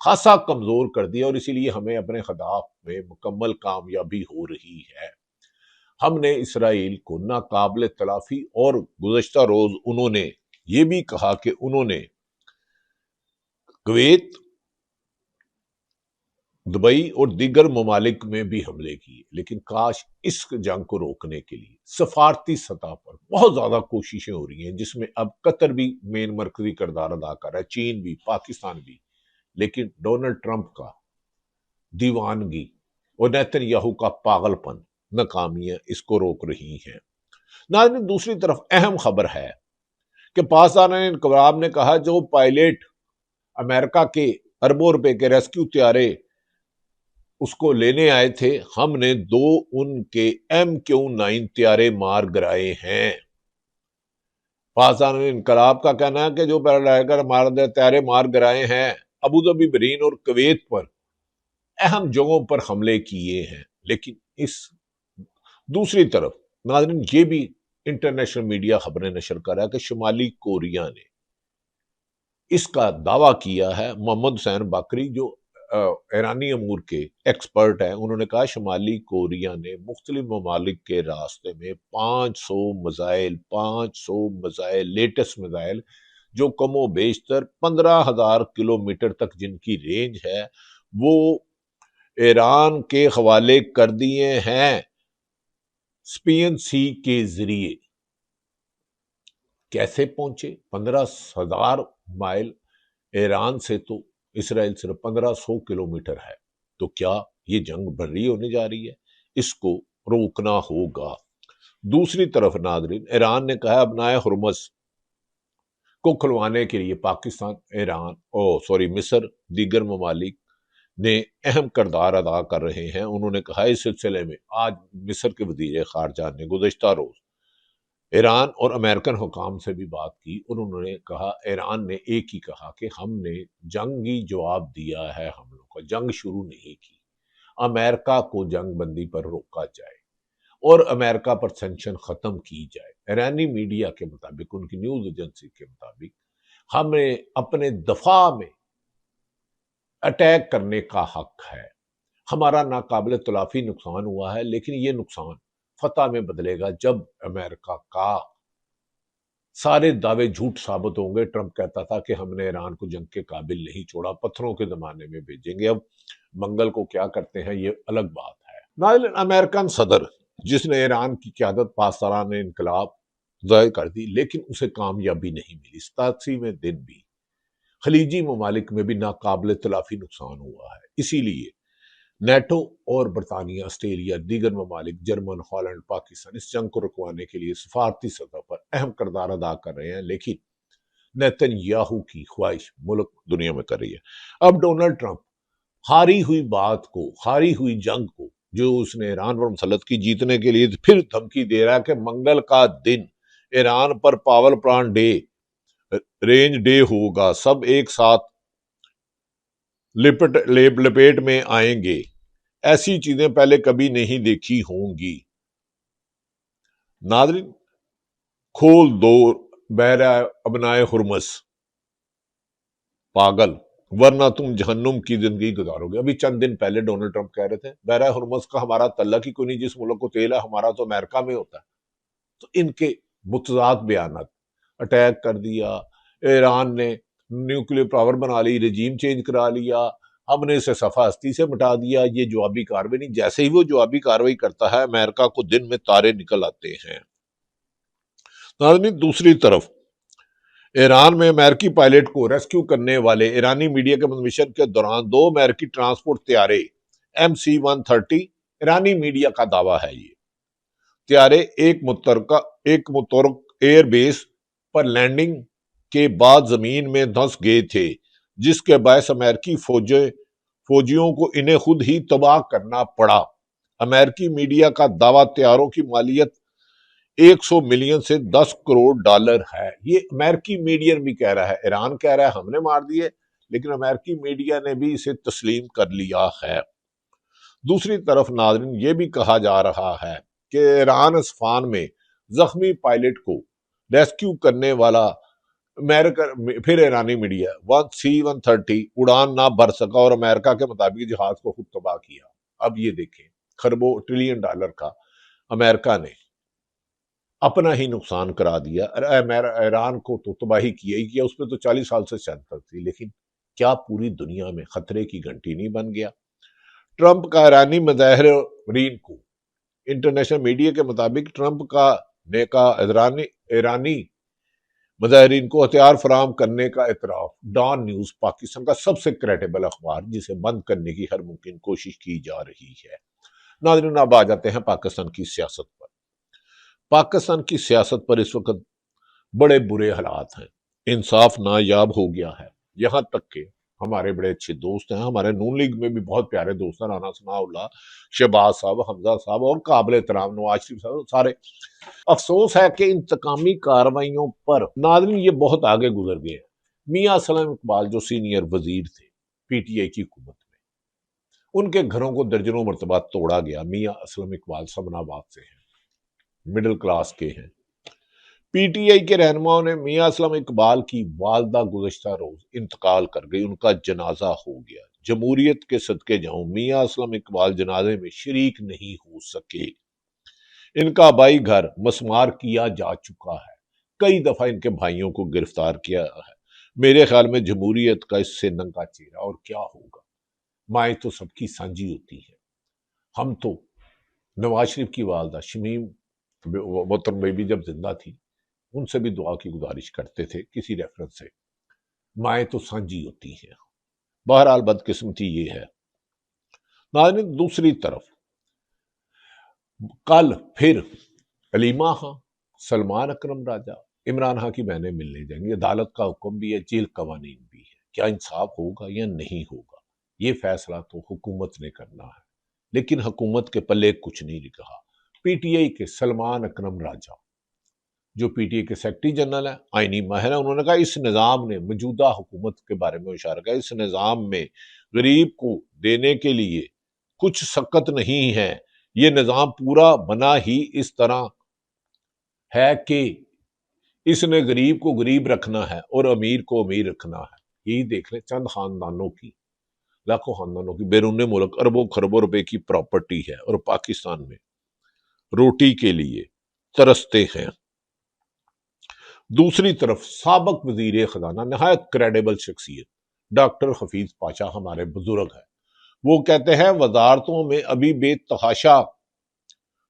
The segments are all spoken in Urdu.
خاصا کمزور کر دیا، اور اسی لیے ہمیں اپنے اہداف میں مکمل کامیابی ہو رہی ہے۔ ہم نے اسرائیل کو ناقابل تلافی، اور گزشتہ روز انہوں نے یہ بھی کہا کہ انہوں نے کویت، دبئی اور دیگر ممالک میں بھی حملے کیے، لیکن کاش اس جنگ کو روکنے کے لیے سفارتی سطح پر بہت زیادہ کوششیں ہو رہی ہیں، جس میں اب قطر بھی مین مرکزی کردار ادا کر رہا ہے، چین بھی، پاکستان بھی، لیکن ڈونلڈ ٹرمپ کا دیوانگی اور نیتن یاہو کا پاگل پن، ناکامیاں اس کو روک رہی ہیں۔ ناظرین، دوسری طرف اہم خبر ہے کہ پاکستان انقلاب نے کہا جو پائلٹ امریکہ کے اربوں روپے کے ریسکیو طیارے اس کو لینے آئے تھے، ہم نے 2 ان کے MQ-9 طیارے مار گرائے ہیں۔ پاکستان انقلاب کا کہنا ہے کہ جو پیراگلائڈر طیارے مار گرائے ہیں، ابوظہبی، بحرین اور کویت پر اہم جگہوں پر حملے کیے ہیں۔ لیکن اس دوسری طرف ناظرین یہ بھی انٹرنیشنل میڈیا خبریں نشر کر رہا ہے کہ شمالی کوریا نے اس کا دعویٰ کیا ہے، محمد حسین باقری جو ایرانی امور کے ایکسپرٹ ہیں، انہوں نے کہا شمالی کوریا نے مختلف ممالک کے راستے میں 500 میزائل لیٹسٹ میزائل جو کم و بیشتر 15,000 کلومیٹر تک جن کی رینج ہے، وہ ایران کے حوالے کر دیے ہیں اسپین سی کے ذریعے۔ کیسے پہنچے؟ 15,000 مائل ایران سے تو اسرائیل صرف 1,500 کلومیٹر ہے۔ تو کیا یہ جنگ بھری ہونے جا رہی ہے؟ اس کو روکنا ہوگا۔ دوسری طرف ناظرین، ایران نے کہا ابنائے ہرمز کو کھلوانے کے لیے پاکستان، مصر، دیگر ممالک نے اہم کردار ادا کر رہے ہیں۔ انہوں نے کہا اس سلسلے میں آج مصر کے وزیر خارجہ نے گزشتہ روز ایران اور امریکن حکام سے بھی بات کی، اور انہوں نے کہا، ایران نے ایک ہی کہا کہ ہم نے جنگی جواب دیا ہے، حملوں کا جنگ شروع نہیں کی، امریکہ کو جنگ بندی پر روکا جائے اور امریکہ پر سینکشن ختم کی جائے۔ ایرانی میڈیا کے مطابق، ان کی نیوز ایجنسی کے مطابق، ہمیں اپنے دفاع میں اٹیک کرنے کا حق ہے، ہمارا ناقابل تلافی نقصان ہوا ہے، لیکن یہ نقصان فتح میں بدلے گا جب امریکہ کا سارے دعوے جھوٹ ثابت ہوں گے۔ ٹرمپ کہتا تھا کہ ہم نے ایران کو جنگ کے قابل نہیں چھوڑا، پتھروں کے زمانے میں بھیجیں گے۔ اب منگل کو کیا کرتے ہیں یہ الگ بات ہے۔ ناظرین، امریکن صدر جس نے ایران کی قیادت پاسداران انقلاب ضائع کر دی، لیکن اسے کامیابی نہیں ملی۔ 87ویں دن بھی خلیجی ممالک میں بھی ناقابل تلافی نقصان ہوا ہے۔ اسی لیے نیٹو اور برطانیہ، آسٹریلیا، دیگر ممالک، جرمن، ہالینڈ، پاکستان اس جنگ کو رکوانے کے لیے سفارتی سطح پر اہم کردار ادا کر رہے ہیں، لیکن نیتن یاہو کی خواہش ملک دنیا میں کر رہی ہے۔ اب ڈونلڈ ٹرمپ ہاری ہوئی بات کو، ہاری ہوئی جنگ کو جو اس نے ایران پر مسلط کی، جیتنے کے لیے پھر دھمکی دے رہا ہے کہ منگل کا دن ایران پر power plant day, range day ہوگا، سب ایک ساتھ لپیٹ میں آئیں گے، ایسی چیزیں پہلے کبھی نہیں دیکھی ہوں گی۔ ناظرین، کھول دو بحر ابنائے ہرمز، پاگل، ورنہ تم جہنم کی زندگی گزارو گے۔ ابھی چند دن پہلے ڈونلڈ ٹرمپ کہہ رہے تھے بحر ہرمز کا ہمارا تعلق ہی کوئی نہیں، جس ملک کو تیل ہے ہمارا تو امریکہ میں ہوتا ہے۔ تو ان کے متضاد بیانات، اٹیک کر دیا، ایران نے نیوکلیر پاور بنا لی، رجیم چینج کرا لیا، ہم نے اسے صفحہ ہستی سے مٹا دیا، یہ جوابی کارروائی نہیں۔ جیسے ہی وہ جوابی کارروائی کرتا ہے، امریکہ کو دن میں تارے نکل آتے ہیں۔ ناظرین، دوسری طرف ایران میں امریکی پائلٹ کو ریسکیو کرنے والے ایرانی میڈیا کے مشن کے دوران 2 امریکی ٹرانسپورٹ طیارے MC-130، ایرانی میڈیا کا دعویٰ ہے یہ طیارے ایک متحرک ایئر بیس پر لینڈنگ کے بعد زمین میں دھنس گئے تھے، جس کے باعث امریکی فوجیوں کو انہیں خود ہی تباہ کرنا پڑا۔ امریکی میڈیا کا دعویٰ طیاروں کی مالیت 100 ملین سے 10 کروڑ ڈالر ہے۔ یہ امریکی میڈیا بھی کہہ رہا ہے، ایران کہہ رہا ہے ہم نے مار دیے، لیکن امریکی میڈیا نے بھی اسے تسلیم کر لیا ہے۔ دوسری طرف ناظرین، یہ بھی کہا جا رہا ہے کہ ایران اصفہان میں زخمی پائلٹ کو ریسکیو کرنے والا امریکہ پھر ایرانی میڈیا 1C-130 اڑان نہ بھر سکا اور امریکہ کے مطابق جہاز کو خود تباہ کیا۔ اب یہ دیکھیں خربوں ٹریلین ڈالر کا امریکہ نے اپنا ہی نقصان کرا دیا۔ ایران کو تو تباہی کیا ہی کیا، اس پہ تو 40 سال سے سینسر تھی، لیکن کیا پوری دنیا میں خطرے کی گھنٹی نہیں بن گیا؟ ٹرمپ کا ایرانی مظاہرین کو انٹرنیشنل میڈیا کے مطابق ٹرمپ کا نے کہا ایرانی مظاہرین کو ہتھیار فراہم کرنے کا اعتراف۔ ڈان نیوز پاکستان کا سب سے کریڈیبل اخبار جسے بند کرنے کی ہر ممکن کوشش کی جا رہی ہے۔ ناظرین اب آ جاتے ہیں پاکستان کی سیاست پر۔ پاکستان کی سیاست پر اس وقت بڑے برے حالات ہیں، انصاف نایاب ہو گیا ہے، یہاں تک کہ ہمارے بڑے اچھے دوست ہیں، ہمارے نون لیگ میں بھی بہت پیارے دوست ہیں، رانا ثناء اللہ، شہباز صاحب، حمزہ صاحب اور قابل احترام نواز شریف صاحب، سارے۔ افسوس ہے کہ انتقامی کارروائیوں پر ناظرین یہ بہت آگے گزر گئے ہیں۔ میاں اسلم اقبال جو سینئر وزیر تھے پی ٹی آئی کی حکومت میں، ان کے گھروں کو درجنوں مرتبہ توڑا گیا۔ میاں اسلم اقبال سمن آباد سے ہیں، مڈل کلاس کے ہیں۔ پی ٹی آئی کے رہنماؤں نے میاں اسلم اقبال کی والدہ گزشتہ روز انتقال کر گئی، ان کا جنازہ ہو گیا۔ جمہوریت کے صدقے جاؤں، میاں اسلم اقبال جنازے میں شریک نہیں ہو سکے۔ ان کا آبائی گھر مسمار کیا جا چکا ہے، کئی دفعہ ان کے بھائیوں کو گرفتار کیا ہے۔ میرے خیال میں جمہوریت کا اس سے ننگا چہرہ اور کیا ہوگا؟ مائیں تو سب کی سانجھی ہوتی ہے۔ ہم تو نواز شریف کی والدہ شمیم محترم بیبی جب زندہ تھی، ان سے بھی دعا کی گزارش کرتے تھے کسی ریفرنس سے۔ مائیں تو سانجھی ہوتی ہیں۔ بہرحال بدقسمتی یہ ہے۔ ناظرین دوسری طرف کل پھر علیمہ خان، سلمان اکرم راجہ، عمران خان کی بہنیں ملنے جائیں گی۔ عدالت کا حکم بھی ہے، جیل قوانین بھی ہے۔ کیا انصاف ہوگا یا نہیں ہوگا، یہ فیصلہ تو حکومت نے کرنا ہے، لیکن حکومت کے پلے کچھ نہیں رہا۔ پی ٹی آئی کے سلمان اکرم راجہ جو پی ٹی آئی کے سیکرٹری جنرل ہیں، آئینی ماہر ہیں، انہوں نے کہا اس نظام نے موجودہ حکومت کے بارے میں اشارہ کیا، اس نظام میں غریب کو دینے کے لیے کچھ سکت نہیں ہے، یہ نظام پورا بنا ہی اس طرح ہے کہ اس نے غریب کو غریب رکھنا ہے اور امیر کو امیر رکھنا ہے۔ یہی دیکھ لیں، چند خاندانوں کی، لاکھوں خاندانوں کی بیرون ملک اربوں خربوں روپے کی پراپرٹی ہے اور پاکستان میں روٹی کے لیے ترستے ہیں۔ دوسری طرف سابق وزیر خزانہ، نہایت کریڈیبل شخصیت ڈاکٹر حفیظ پاشا ہمارے بزرگ ہیں، وہ کہتے ہیں وزارتوں میں ابھی بے تحاشا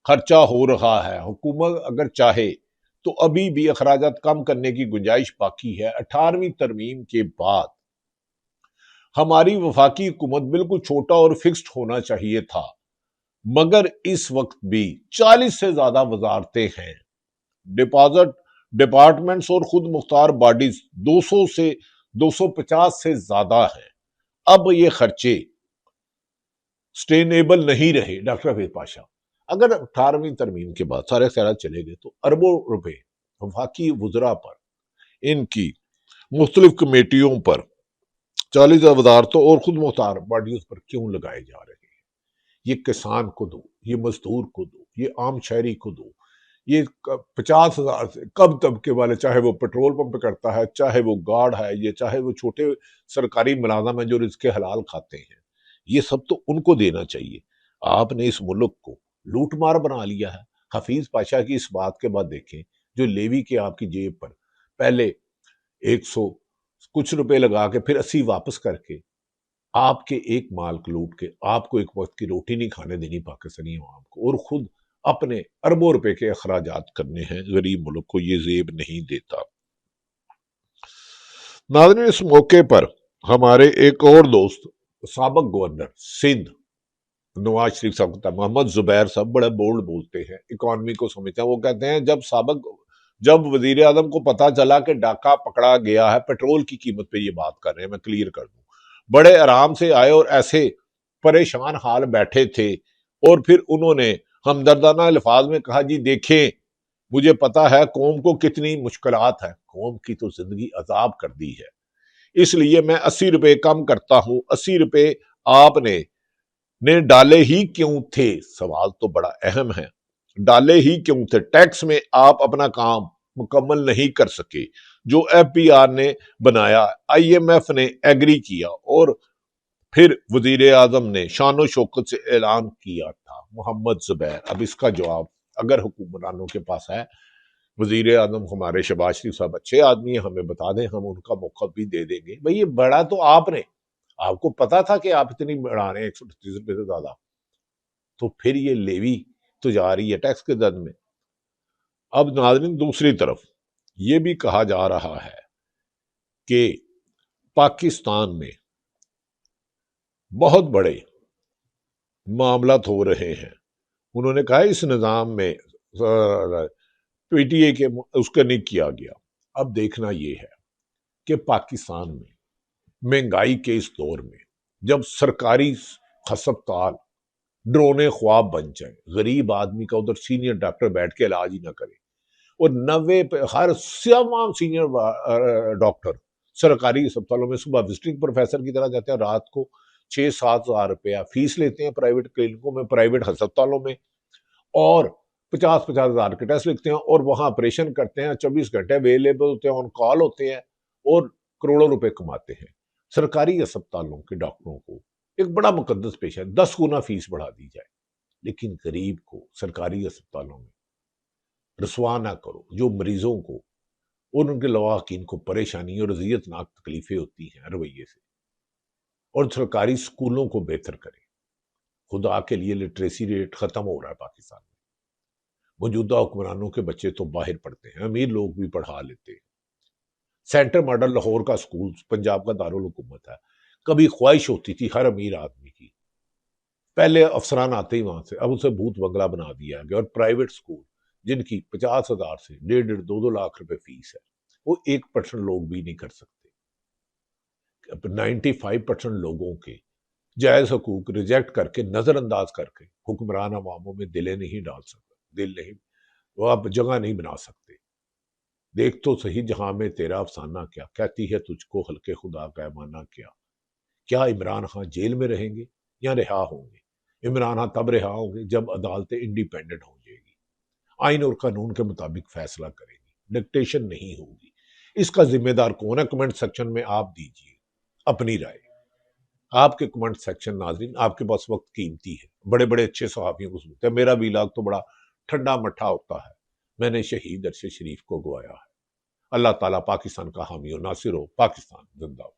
خرچہ ہو رہا ہے، حکومت اگر چاہے تو ابھی بھی اخراجات کم کرنے کی گنجائش باقی ہے۔ 18ویں ترمیم کے بعد ہماری وفاقی حکومت بالکل چھوٹا اور فکسڈ ہونا چاہیے تھا، مگر اس وقت بھی 40 سے زیادہ وزارتیں ہیں، ڈپارٹمنٹس اور خود مختار باڈیز 200 سے 250 سے زیادہ ہیں۔ اب یہ خرچے سسٹینیبل نہیں رہے۔ ڈاکٹر حفیظ پاشا، اگر 18ویں ترمیم کے بعد سارے خیالات چلے گئے تو اربوں روپے وفاقی وزراء پر، ان کی مختلف کمیٹیوں پر، 40 وزارتوں اور خود مختار باڈیز پر کیوں لگائے جا رہے ہیں؟ یہ کسان کو دو، یہ مزدور کو دو، یہ عام شہری کو دو، یہ 50,000 سے کم طبقے والے، چاہے وہ پیٹرول پمپ پہ کرتا ہے، چاہے وہ گارڈ ہے، یہ چاہے وہ چھوٹے سرکاری ملازم ہیں جو رزق حلال کھاتے ہیں، یہ سب تو ان کو دینا چاہیے۔ آپ نے اس ملک کو لوٹ مار بنا لیا ہے۔ حفیظ پاشا کی اس بات کے بعد دیکھیں، جو لیوی کے آپ کی جیب پر پہلے 100 کچھ روپے لگا کے پھر 80 واپس کر کے آپ کے ایک مال کو لوٹ کے آپ کو ایک وقت کی روٹی نہیں کھانے دینی پاکستانی عوام کو، اور خود اپنے اربوں روپے کے اخراجات کرنے ہیں، غریب ملک کو یہ زیب نہیں دیتا۔ ناظرین اس موقع پر ہمارے ایک اور دوست سابق گورنر سندھ نواز شریف صاحب کا محمد زبیر صاحب بڑے بولڈ بولتے ہیں، اکانومی کو سمجھتے ہیں۔ وہ کہتے ہیں جب وزیر اعظم کو پتا چلا کہ ڈاکہ پکڑا گیا ہے، پیٹرول کی قیمت پہ یہ بات کر رہے ہیں، میں کلیئر کر دوں، بڑے آرام سے آئے اور ایسے پریشان حال بیٹھے تھے، اور پھر انہوں نے ہمدردانہ الفاظ میں کہا جی دیکھیں مجھے پتا ہے قوم کو کتنی مشکلات ہیں، قوم کی تو زندگی عذاب کر دی ہے، اس لیے میں 80 روپے کم کرتا ہوں۔ 80 روپے آپ نے ڈالے ہی کیوں تھے؟ سوال تو بڑا اہم ہے، ڈالے ہی کیوں تھے؟ ٹیکس میں آپ اپنا کام مکمل نہیں کر سکے، جو ایف بی آر نے بنایا، آئی ایم ایف نے ایگری کیا، اور پھر وزیر اعظم نے شان و شوکت سے اعلان کیا تھا۔ محمد زبیر، اب اس کا جواب اگر حکمرانوں کے پاس ہے، وزیر اعظم ہمارے شہباز شریف صاحب اچھے آدمی ہیں، ہمیں بتا دیں، ہم ان کا موقع بھی دے دیں گے۔ بھئی یہ بڑا تو آپ نے، آپ کو پتا تھا کہ آپ اتنی بڑھا رہے ہیں 138 روپے سے زیادہ، تو پھر یہ لیوی تو جا رہی ہے ٹیکس کے زد میں۔ اب ناظرین دوسری طرف یہ بھی کہا جا رہا ہے کہ پاکستان میں بہت بڑے معاملات ہو رہے ہیں۔ انہوں نے کہا اس نظام میں پی ٹی اے کے اس کا نہیں کیا گیا۔ اب دیکھنا یہ ہے کہ پاکستان میں مہنگائی کے اس دور میں جب سرکاری ہسپتال ڈرونے خواب بن جائیں، غریب آدمی کا ادھر سینئر ڈاکٹر بیٹھ کے علاج ہی نہ کرے، اور 90 پہ ہر تمام سینئر ڈاکٹر سرکاری اسپتالوں میں صبح وزٹنگ پروفیسر کی طرح جاتے ہیں، رات کو 6-7 ہزار روپیہ فیس لیتے ہیں پرائیویٹ کلینکوں میں، پرائیویٹ ہسپتالوں میں، اور 50-50 ہزار کے ٹیسٹ لکھتے ہیں، اور وہاں آپریشن کرتے ہیں، 24 گھنٹے اویلیبل ہوتے ہیں، آن کال ہوتے ہیں، اور کروڑوں روپے کماتے ہیں۔ سرکاری اسپتالوں کے ڈاکٹروں کو ایک بڑا مقدس پیشہ ہے، 10 گنا فیس بڑھا دی جائے، لیکن غریب کو سرکاری اسپتالوں میں رسوا نہ کرو۔ جو مریضوں کو اور ان کے لواحقین کو پریشانی اور اذیت ناک تکلیفیں ہوتی ہیں رویے سے، اور سرکاری سکولوں کو بہتر کرے۔ خدا کے لیے لٹریسی ریٹ ختم ہو رہا ہے پاکستان میں، موجودہ حکمرانوں کے بچے تو باہر پڑھتے ہیں، امیر لوگ بھی پڑھا لیتے ہیں۔ سینٹر ماڈل لاہور کا سکول پنجاب کا دارالحکومت ہے، کبھی خواہش ہوتی تھی ہر امیر آدمی کی، پہلے افسران آتے ہی وہاں سے، اب اسے بھوت بنگلہ بنا دیا گیا، اور پرائیویٹ سکول جن کی 50 ہزار سے 1.5-2 لاکھ روپے فیس ہے، وہ 1% لوگ بھی نہیں کر سکتے۔ 95% لوگوں کے جائز حقوق ریجیکٹ کر کے، نظر انداز کر کے، حکمران عواموں میں دلیں نہیں ڈال سکتے، دل نہیں، وہ آپ جگہ نہیں بنا سکتے۔ دیکھ تو صحیح جہاں میں تیرا افسانہ کیا، کہتی ہے تجھ کو خلق خدا کا ایمانہ کیا۔ کیا عمران خان جیل میں رہیں گے یا رہا ہوں گے؟ عمران خان تب رہا ہوں گے جب عدالتیں انڈیپینڈنٹ ہو جائے گی، آئین اور قانون کے مطابق فیصلہ کرے گی، ڈکٹیشن نہیں ہوگی۔ اس کا ذمہ دار کون ہے؟ کمنٹ سیکشن میں آپ دیجئے اپنی رائے۔ آپ کے کمنٹ سیکشن ناظرین، آپ کے پاس وقت قیمتی ہے، بڑے بڑے اچھے صحافیوں کو سنتے ہیں، میرا ویلاگ تو بڑا ٹھنڈا مٹھا ہوتا ہے، میں نے شہید ارشد شریف کو گوایا ہے۔ اللہ تعالیٰ پاکستان کا حامی و ناصر ہو، پاکستان زندہ ہو۔